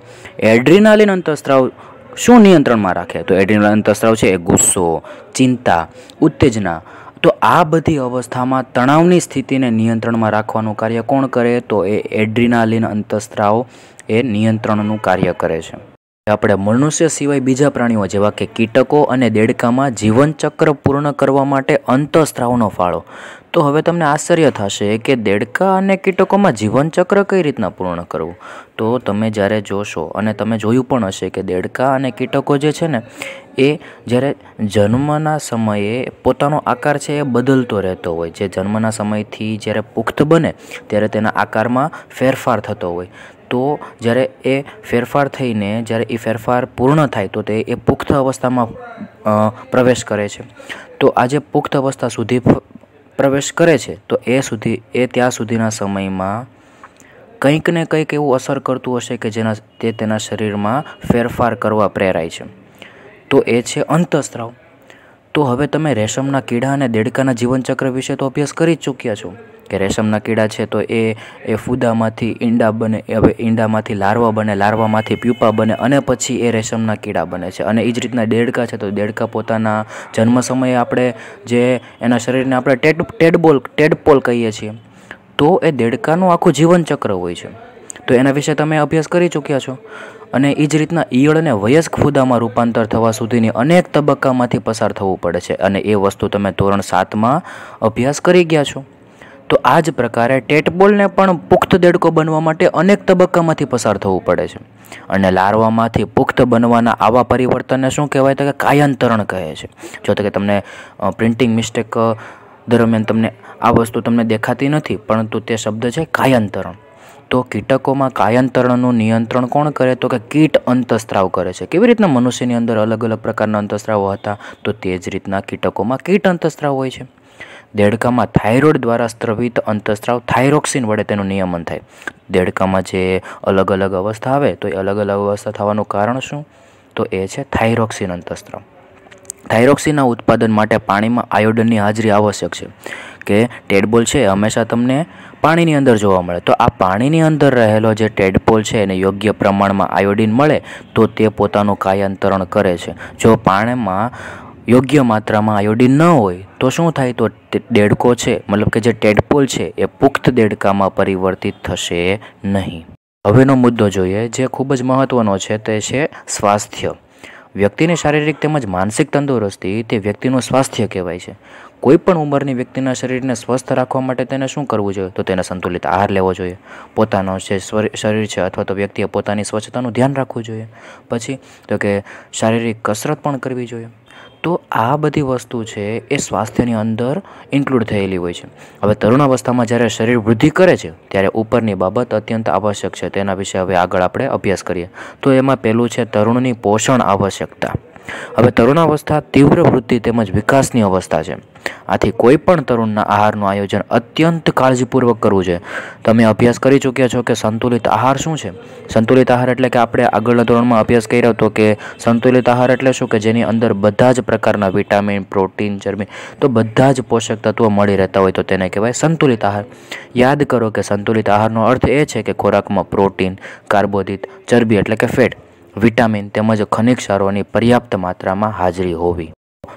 એડ્રિનાલિન અંતઃસ્રાવ શું નિયંત્રણમાં રાખે, તો એડ્રિનલ અંતઃસ્રાવ છે એ ગુસ્સો, ચિંતા, ઉત્તેજના, તો આ બધી અવસ્થામાં તણાવની સ્થિતિને નિયંત્રણમાં રાખવાનું કાર્ય કોણ કરે, તો એ એડ્રિનાલિન અંતઃસ્રાવ એ નિયંત્રણનું કાર્ય કરે છે। આપણે મનુષ્ય સિવાય બીજા પ્રાણીઓ જેવા કે કીટકો અને દેડકામાં જીવનચક્ર પૂર્ણ કરવા માટે અંતઃસ્રાવનો ફાળો। તો હવે તમને આશ્ચર્ય થશે કે દેડકા અને કીટકોમાં જીવનચક્ર કઈ રીતના પૂર્ણ કરવું, તો તમે જ્યારે જોશો અને તમે જોયું પણ હશે કે દેડકા અને કીટકો જે છે ને એ જ્યારે જન્મના સમયે પોતાનો આકાર છે એ બદલતો રહેતો હોય। જે જન્મના સમયથી જ્યારે પુખ્ત બને ત્યારે તેના આકારમાં ફેરફાર થતો હોય। તો જ્યારે એ ફેરફાર થઈને જ્યારે એ ફેરફાર પૂર્ણ થાય તો તે એ પુખ્ત અવસ્થામાં પ્રવેશ કરે છે। તો આ જે પુખ્ત અવસ્થા સુધી પ્રવેશ કરે છે તો એ ત્યાં સુધીના સમયમાં કંઈક ને કંઈક એવું અસર કરતું હશે કે જેના તે તેના શરીરમાં ફેરફાર કરવા પ્રેરાય છે, તો એ છે અંતઃસ્રાવ। તો હવે તમે રેશમના કીડા અને દેડકાના જીવનચક્ર વિશે તો અભ્યાસ કરી જ ચૂક્યા છો કે રેશમના કીડા છે તો એ ફૂદામાંથી ઈંડા બને, હવે ઈંડામાંથી લાર્વા બને, લાર્વામાંથી પ્યુપા બને અને પછી એ રેશમના કીડા બને છે। અને એ જ રીતના દેડકા છે તો દેડકા પોતાના જન્મ સમયે આપણે જે એના શરીરને આપણે ટેડપોલ કહીએ છીએ, તો એ દેડકાનું આખું જીવનચક્ર હોય છે। તો એના વિશે તમે અભ્યાસ કરી ચૂક્યા છો. અને એ જ રીતના ઈયળ અને વયસ્ક ફૂદામાં રૂપાંતર થવા સુધીની અનેક તબક્કામાંથી પસાર થવું પડે છે, અને એ વસ્તુ તમે ધોરણ 7માં અભ્યાસ કરી ગયા છો. તો આ જ પ્રકારે ટેટબોલને પણ પુખ્ત દેડકો બનવા માટે અનેક તબક્કામાંથી પસાર થવું પડે છે. અને લાર્વામાંથી પુખ્ત બનવાના આવા પરિવર્તનને શું કહેવાય તો કે કાયાંતરણ કહે છે. જો તો કે તમને પ્રિન્ટિંગ મિસ્ટેક દરમિયાન તમને આ વસ્તુ તમને દેખાતી નથી, પરંતુ તે શબ્દ છે કાયાંતરણ. તો કીટકોમાં કાયાંતરણનું નિયંત્રણ કોણ કરે તો કે કીટ અંતસ્ત્રાવ કરે છે. કેવી રીતના મનુષ્યની અંદર અલગ અલગ પ્રકારના અંતસ્ત્રાવો હતા, તો તે જ રીતના કીટકોમાં કીટ અંતસ્ત્રાવ હોય છે. દેડકામાં થાઇરોઇડ દ્વારા સ્ત્રવિત અંતસ્ત્રાવ થાઇરોક્સિન વડે તેનું નિયમન થાય. દેડકામાં જે અલગ અલગ અવસ્થા આવે તો એ અલગ અલગ અવસ્થા થવાનું કારણ શું, તો એ છે થાઇરોક્સિન અંતસ્ત્રાવ. થાઇરોક્સિનના ઉત્પાદન માટે પાણીમાં આયોડિનની હાજરી આવશ્યક છે. કે ટેડબોલ છે એ હંમેશા તમને પાણીની અંદર જોવા મળે. તો આ પાણીની અંદર રહેલો જે ટેડપોલ છે એને યોગ્ય પ્રમાણમાં આયોડિન મળે તો તે પોતાનું કાયાંતરણ કરે છે. જો પાણીમાં યોગ્ય માત્રામાં આયોડિન ન હોય તો શું થાય, તો દેડકો છે મતલબ કે જે ટેડપોલ છે એ પુખ્ત દેડકામાં પરિવર્તિત થશે નહીં. હવેનો મુદ્દો જોઈએ જે ખૂબ જ મહત્ત્વનો છે, તે છે સ્વાસ્થ્ય. વ્યક્તિની શારીરિક તેમજ માનસિક તંદુરસ્તી તે વ્યક્તિનું સ્વાસ્થ્ય કહેવાય છે. કોઈ પણ ઉંમરની વ્યક્તિના શરીરને સ્વસ્થ રાખવા માટે તેને શું કરવું જોઈએ, તો તેને સંતુલિત આહાર લેવો જોઈએ. પોતાનો જે શરીર છે અથવા તો વ્યક્તિએ પોતાની સ્વચ્છતાનું ધ્યાન રાખવું જોઈએ. પછી તો કે શારીરિક કસરત પણ કરવી જોઈએ. તો આ બધી વસ્તુ છે એ સ્વાસ્થ્યની અંદર ઇન્ક્લુડ થયેલી હોય છે. હવે તરુણાવસ્થામાં જ્યારે શરીર વૃદ્ધિ કરે છે ત્યારે ઉપરની બાબત અત્યંત આવશ્યક છે. તેના વિશે હવે આગળ આપણે અભ્યાસ કરીએ. તો એમાં પહેલું છે તરુણની પોષણ આવશ્યકતા. હવે તરુણાવસ્થા તીવ્ર વૃદ્ધિ તેમજ વિકાસની અવસ્થા છે. આથી કોઈ પણ તરુણના આહારનું આયોજન અત્યંત કાળજીપૂર્વક કરવું જોઈએ. તમે અભ્યાસ કરી ચૂક્યા છો કે સંતુલિત આહાર શું છે. સંતુલિત આહાર એટલે કે આપણે આગળના ધોરણમાં અભ્યાસ કર્યો હતો કે સંતુલિત આહાર એટલે શું, કે જેની અંદર બધા જ પ્રકારના વિટામિન, પ્રોટીન, ચરબી તો બધા જ પોષક તત્વો મળી રહેતા હોય તો તેને કહેવાય સંતુલિત આહાર. યાદ કરો કે સંતુલિત આહારનો અર્થ એ છે કે ખોરાકમાં પ્રોટીન, કાર્બોદિત, ચરબી એટલે કે ફેટ, વિટામિન તેમજ ખનિજ ક્ષારોની પર્યાપ્ત માત્રામાં હાજરી હોવી.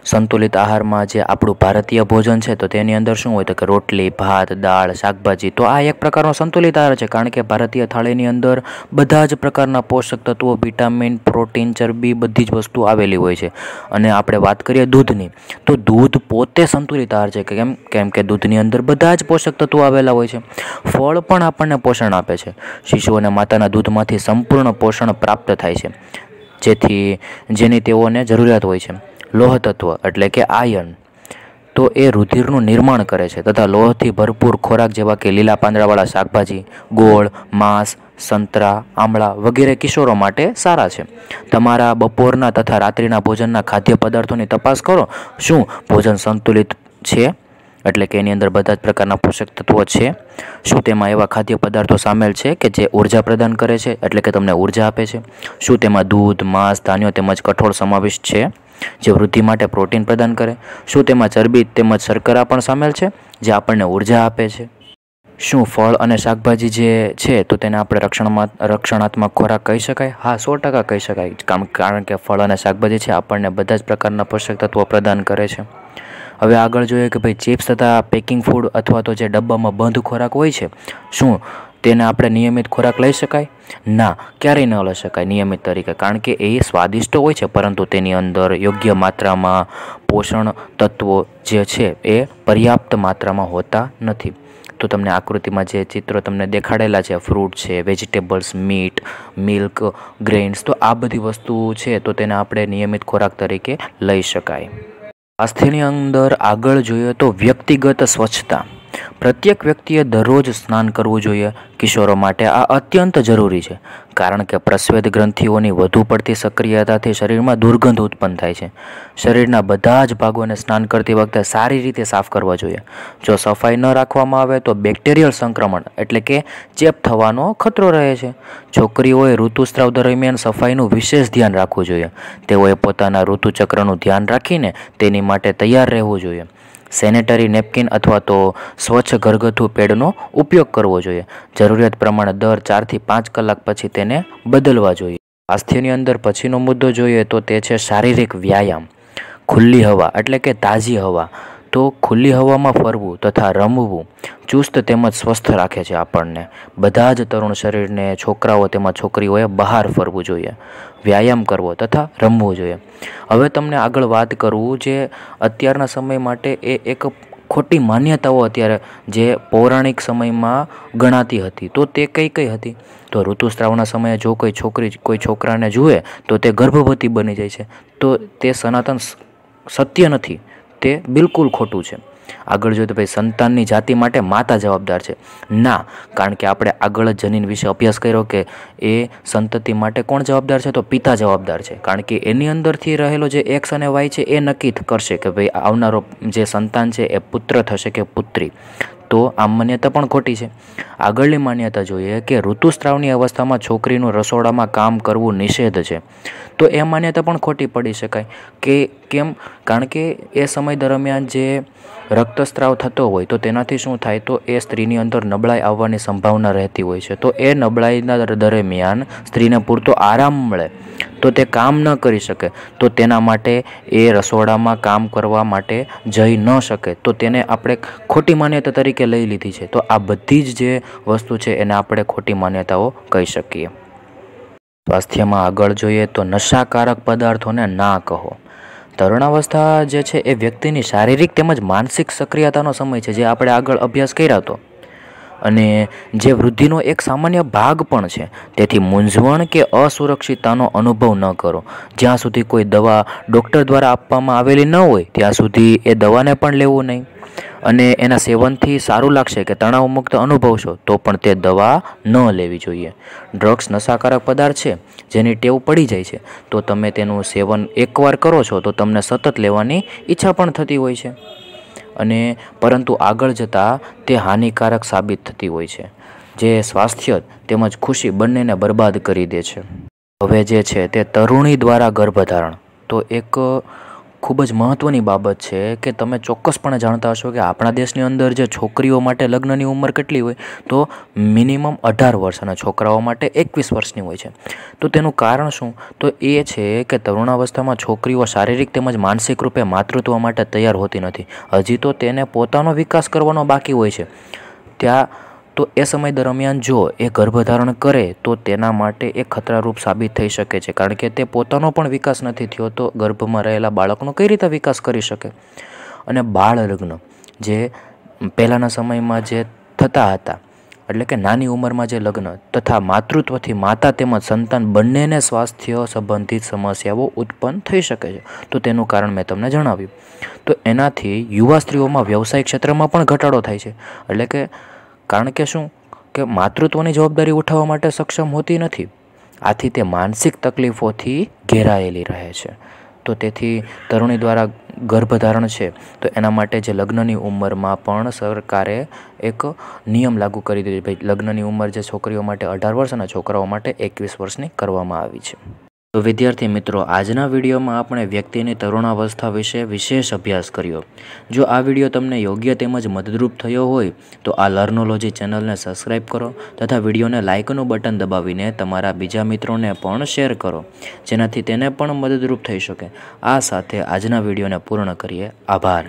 સંતુલિત આહારમાં જે આપણું ભારતીય ભોજન છે તો તેની અંદર શું હોય તો કે રોટલી, ભાત, દાળ, શાકભાજી. તો આ એક પ્રકારનો સંતુલિત આહાર છે, કારણ કે ભારતીય થાળીની અંદર બધા જ પ્રકારના પોષક તત્વો, વિટામિન, પ્રોટીન, ચરબી બધી જ વસ્તુ આવેલી હોય છે. અને આપણે વાત કરીએ દૂધની, તો દૂધ પોતે સંતુલિત આહાર છે. કેમ કે દૂધની અંદર બધા જ પોષક તત્વો આવેલા હોય છે. ફળ પણ આપણને પોષણ આપે છે. શિશુ અને માતાના દૂધમાંથી સંપૂર્ણ પોષણ પ્રાપ્ત થાય છે, જેની તેઓને જરૂરિયાત હોય છે. લોહ તત્વ એટલે કે આયર્ન તો એ રુધિરનું નિર્માણ કરે છે તથા લોહથી ભરપૂર ખોરાક જેવા કે લીલા પાંદડાવાળા શાકભાજી, ગોળ, માંસ, સંતરા, આમળા વગેરે કિશોરો માટે સારા છે. તમારા બપોરના તથા રાત્રિના ભોજનના ખાદ્ય પદાર્થોની તપાસ કરો. શું ભોજન સંતુલિત છે, એટલે કે એની અંદર બધા જ પ્રકારના પોષક તત્વો છે. શું તેમાં એવા ખાદ્ય પદાર્થો સામેલ છે કે જે ઉર્જા પ્રદાન કરે છે, એટલે કે તમને ઉર્જા આપે છે. શું તેમાં દૂધ, માંસ, ધાન્યો તેમજ કઠોળ સમાવિષ્ટ છે જે વૃદ્ધિ માટે પ્રોટીન પ્રદાન કરે. શું તેમાં ચરબી તેમજ શર્કરા પણ સામેલ છે જે આપણને ઉર્જા આપે છે. શું ફળ અને શાકભાજી જે છે તો તેને આપણે રક્ષણાત્મક ખોરાક કહી શકાય. હા, 100% કહી શકાય, કારણ કે ફળ અને શાકભાજી છે આપણને બધા જ પ્રકારના પોષક તત્વો પ્રદાન કરે છે. હવે આગળ જોઈએ કે ભાઈ ચિપ્સ તથા પેકિંગ ફૂડ અથવા તો જે ડબ્બામાં બંધ ખોરાક હોય છે, શું તેને આપણે નિયમિત ખોરાક લઈ શકાય? ના, ક્યારેય ન લઈ શકાય નિયમિત તરીકે, કારણ કે એ સ્વાદિષ્ટ હોય છે પરંતુ તેની અંદર યોગ્ય માત્રામાં પોષણ તત્વો જે છે એ પર્યાપ્ત માત્રામાં હોતા નથી. તો તમને આકૃતિમાં જે ચિત્રો તમને દેખાડેલા છે, ફ્રૂટ છે, વેજીટેબલ્સ, મીટ, મિલ્ક, ગ્રેઇન્સ, તો આ બધી વસ્તુ છે તો તેને આપણે નિયમિત ખોરાક તરીકે લઈ શકાય. સ્વાસ્થ્યની અંદર આગળ જોઈએ તો વ્યક્તિગત સ્વચ્છતા. પ્રત્યેક વ્યક્તિએ દરરોજ સ્નાન કરવું જોઈએ. કિશોરો માટે આ અત્યંત જરૂરી છે, કારણ કે પ્રસ્વેદ ગ્રંથિઓની વધુ પડતી સક્રિયતાથી શરીરમાં દુર્ગંધ ઉત્પન્ન થાય છે. શરીરના બધા જ ભાગોને સ્નાન કરતી વખતે સારી રીતે સાફ કરવા જોઈએ. જો સફાઈ ન રાખવામાં આવે તો બેક્ટેરિયલ સંક્રમણ એટલે કે ચેપ થવાનો ખતરો રહે છે. છોકરીઓએ ઋતુસ્રાવ દરમિયાન સફાઈનું વિશેષ ધ્યાન રાખવું જોઈએ. તેઓએ પોતાના ઋતુચક્રનું ધ્યાન રાખીને તેની માટે તૈયાર રહેવું જોઈએ. સેનેટરી નેપકિન અથવા તો સ્વચ્છ ઘરગથ્થુ પેડનો ઉપયોગ કરવો જોઈએ. જરૂરિયાત પ્રમાણે દર 4 થી 5 કલાક પછી તેને બદલવા જોઈએ. સ્વાસ્થ્યની અંદર પછીનો મુદ્દો જોઈએ તો તે છે શારીરિક વ્યાયામ. ખુલ્લી હવા એટલે કે તાજી હવા. તો ખુલ્લી હવામાં ફરવું તથા રમવું ચુસ્ત તેમજ સ્વસ્થ રાખે છે આપણને. બધા જ તરુણ શરીરને, છોકરાઓ તેમજ છોકરીઓએ બહાર ફરવું જોઈએ, વ્યાયામ કરવો તથા રમવું જોઈએ. હવે તમને આગળ વાત કરું જે અત્યારના સમય માટે એ એક ખોટી માન્યતાઓ અત્યારે જે પૌરાણિક સમયમાં ગણાતી હતી, તો તે કઈ હતી? તો ઋતુસ્રાવના સમયે જો કોઈ છોકરી કોઈ છોકરાને જુએ તો તે ગર્ભવતી બની જાય છે. તો તે સનાતન સત્ય નથી, તે બિલકુલ ખોટું છે. આગળ જોઈએ તો ભાઈ સંતાનની જાતિ માટે માતા જવાબદાર છે. ના, કારણ કે આપણે આગળ જ જનીન વિશે અભ્યાસ કર્યો કે એ સંતતિ માટે કોણ જવાબદાર છે? તો પિતા જવાબદાર છે. કારણ કે એની અંદરથી રહેલો જે એક્સ અને વાય છે એ નક્કી કરશે કે ભાઈ આવનારો જે સંતાન છે એ પુત્ર થશે કે પુત્રી. તો આ માન્યતા પણ ખોટી છે. આગળની માન્યતા જોઈએ કે ઋતુસ્રાવની અવસ્થામાં છોકરીનું રસોડામાં કામ કરવું નિષેધ છે. તો એ માન્યતા પણ ખોટી પડી શકાય કે કેમ? કારણ કે એ સમય દરમિયાન જે રક્તસ્રાવ થતો હોય તો તેનાથી શું થાય? તો એ સ્ત્રીની અંદર નબળાઈ આવવાની સંભાવના રહેતી હોય છે. તો એ નબળાઈના દરમિયાન સ્ત્રીને પૂરતો આરામ મળે તો તે કામ ન કરી શકે, તો તેના માટે એ રસોડામાં કામ કરવા માટે જઈ ન શકે, તો તેને આપણે ખોટી માન્યતા તરીકે લઈ લીધી છે. તો આ બધી જ જે વસ્તુ છે એને આપણે ખોટી માન્યતાઓ કહી શકીએ. સ્વાસ્થ્યમાં આગળ જોઈએ તો નશાકારક પદાર્થોને ના કહો. તરુણાવસ્થા જે છે એ વ્યક્તિની શારીરિક તેમજ માનસિક સક્રિયતાનો સમય છે, જે આપણે આગળ અભ્યાસ કર્યો હતો, અને જે વૃદ્ધિનો એક સામાન્ય ભાગ પણ છે. તેથી મૂંઝવણ કે અસુરક્ષિતતાનો અનુભવ ન કરો. જ્યાં સુધી કોઈ દવા ડૉક્ટર દ્વારા આપવામાં આવેલી ન હોય ત્યાં સુધી એ દવાને પણ લેવું નહીં. અને એના સેવનથી સારું લાગશે કે તણાવમુક્ત અનુભવશો તો પણ તે દવા ન લેવી જોઈએ. ડ્રગ્સ નશાકારક પદાર્થ છે જેની ટેવ પડી જાય છે, તો તમે તેનું સેવન એકવાર કરો છો તો તમને સતત લેવાની ઈચ્છા પણ થતી હોય છે, અને પરંતુ આગળ જતાં તે હાનિકારક સાબિત થતી હોય છે, જે સ્વાસ્થ્ય તેમજ ખુશી બંનેને બરબાદ કરી દે છે. હવે જે છે તે તરુણી દ્વારા ગર્ભધારણ, તો એક ખૂબ જ મહત્ત્વની બાબત છે કે તમે ચોક્કસપણે જાણતા હશો કે આપણા દેશની અંદર જે છોકરીઓ માટે લગ્નની ઉંમર કેટલી હોય? તો મિનિમમ 18 વર્ષ અને છોકરાઓ માટે 21 વર્ષની હોય છે. તો તેનું કારણ શું? તો એ છે કે તરુણાવસ્થામાં છોકરીઓ શારીરિક તેમજ માનસિક રૂપે માતૃત્વ માટે તૈયાર હોતી નથી. હજી તો તેને પોતાનો વિકાસ કરવાનો બાકી હોય છે. તો એ સમય દરમિયાન જો એ ગર્ભધારણ કરે તો તેના માટે એ ખતરારૂપ સાબિત થઈ શકે છે, કારણ કે તે પોતાનો પણ વિકાસ નથી થયો, તો ગર્ભમાં રહેલા બાળકનો કઈ રીતે વિકાસ કરી શકે? અને બાળ લગ્ન જે પહેલાંના સમયમાં જે થતા હતા, એટલે કે નાની ઉંમરમાં જે લગ્ન તથા માતૃત્વથી માતા તેમજ સંતાન બંનેને સ્વાસ્થ્ય સંબંધિત સમસ્યાઓ ઉત્પન્ન થઈ શકે છે. તો તેનું કારણ મેં તમને જણાવ્યું. તો એનાથી યુવા સ્ત્રીઓમાં વ્યવસાયિક ક્ષેત્રમાં પણ ઘટાડો થાય છે. એટલે કે કારણ કે શું કે માતૃત્વની જવાબદારી ઉઠાવવા માટે સક્ષમ હોતી નથી. આથી તે માનસિક તકલીફોથી ઘેરાયેલી રહે છે. તો તેથી તરુણી દ્વારા ગર્ભધારણ છે તો એના માટે જે લગ્નની ઉંમરમાં પણ સરકારે એક નિયમ લાગુ કરી દીધો. ભાઈ લગ્નની ઉંમર જે છોકરીઓ માટે 18 વર્ષ અને છોકરાઓ માટે 21 વર્ષની કરવામાં આવી છે. તો વિદ્યાર્થી મિત્રો, આજના વિડીયોમાં આપણે વ્યક્તિની તરુણાવસ્થા વિશે વિશેષ અભ્યાસ કર્યો. જો આ વિડીયો તમને યોગ્ય તેમજ મદદરૂપ થયો હોય તો આ લર્નોલોજી ચેનલને સબસ્ક્રાઈબ કરો તથા વિડીયોને લાઇકનું બટન દબાવીને તમારા બીજા મિત્રોને પણ શેર કરો, જેનાથી તેને પણ મદદરૂપ થઈ શકે. આ સાથે આજના વિડીયોને પૂર્ણ કરીએ. આભાર.